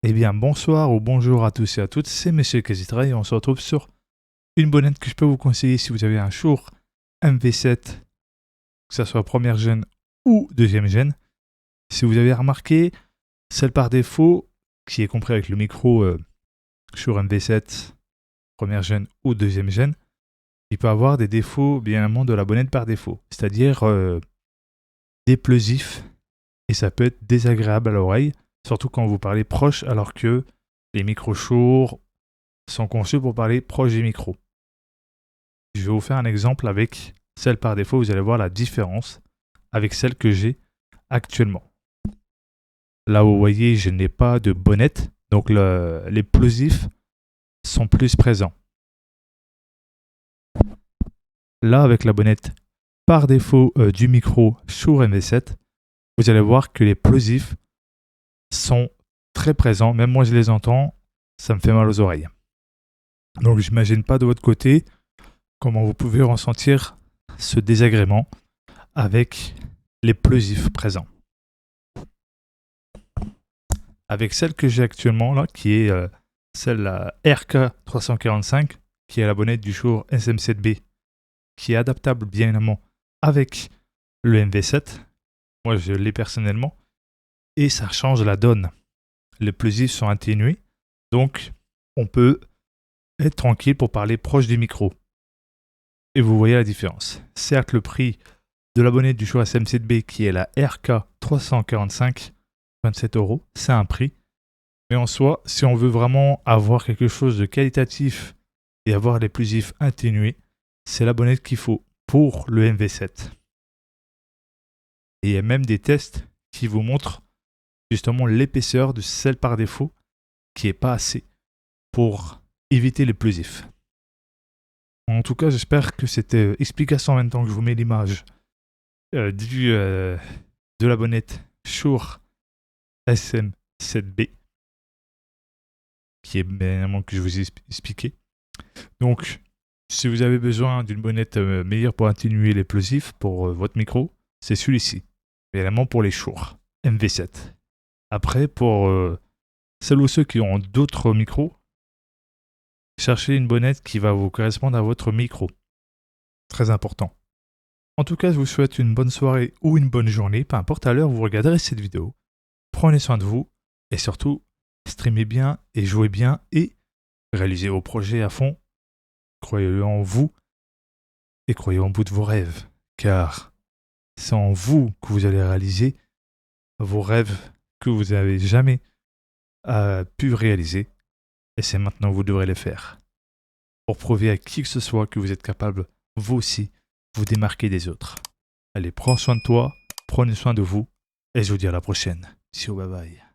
Eh bien, bonsoir ou bonjour à tous et à toutes, c'est Monsieur Kazitra et on se retrouve sur une bonnette que je peux vous conseiller si vous avez un Shure MV7, que ce soit première gêne ou deuxième gêne. Si vous avez remarqué, celle par défaut, qui est compris avec le micro Shure MV7, première gêne ou deuxième gêne, il peut avoir des défauts bien évidemment de la bonnette par défaut, c'est-à-dire déplosif, et ça peut être désagréable à l'oreille, surtout quand vous parlez proche alors que les micros Shure sont conçus pour parler proche des micros. Je vais vous faire un exemple avec celle par défaut, vous allez voir la différence avec celle que j'ai actuellement. Là vous voyez, je n'ai pas de bonnette, donc les plosifs sont plus présents. Là avec la bonnette par défaut du micro Shure MV7, vous allez voir que les plosifs sont très présents, même moi je les entends, ça me fait mal aux oreilles. Donc j'imagine pas de votre côté comment vous pouvez ressentir ce désagrément avec les plosifs présents. Avec celle que j'ai actuellement là, qui est celle la RK345, qui est la bonnette du Shure SM7B, qui est adaptable bien évidemment avec le MV7. Moi je l'ai personnellement et ça change la donne. Les plosifs sont atténués, donc on peut être tranquille pour parler proche du micro. Et vous voyez la différence. Certes, le prix de la bonnette du Shure SM7B qui est la RK345, 27 €, c'est un prix. Mais en soi, si on veut vraiment avoir quelque chose de qualitatif et avoir les plosifs atténués, c'est la bonnette qu'il faut pour le MV7. Et il y a même des tests qui vous montrent justement l'épaisseur de celle par défaut qui n'est pas assez pour éviter les plosifs. En tout cas, j'espère que cette explication en même temps que je vous mets l'image de la bonnette Shure SM7B, qui est bien évidemment que je vous ai expliqué. Donc, si vous avez besoin d'une bonnette meilleure pour atténuer les plosifs pour votre micro, c'est celui-ci. Évidemment pour les Shure MV7. Après, pour celles ou ceux qui ont d'autres micros, cherchez une bonnette qui va vous correspondre à votre micro. Très important. En tout cas, je vous souhaite une bonne soirée ou une bonne journée, peu importe à l'heure où vous regarderez cette vidéo. Prenez soin de vous et surtout, streamez bien et jouez bien et réalisez vos projets à fond. Croyez en vous et croyez en bout de vos rêves, car c'est en vous que vous allez réaliser vos rêves que vous n'avez jamais pu réaliser, et c'est maintenant que vous devrez les faire. Pour prouver à qui que ce soit que vous êtes capable, vous aussi, vous démarquer des autres. Allez, prends soin de toi, prenez soin de vous, et je vous dis à la prochaine. Ciao, bye bye.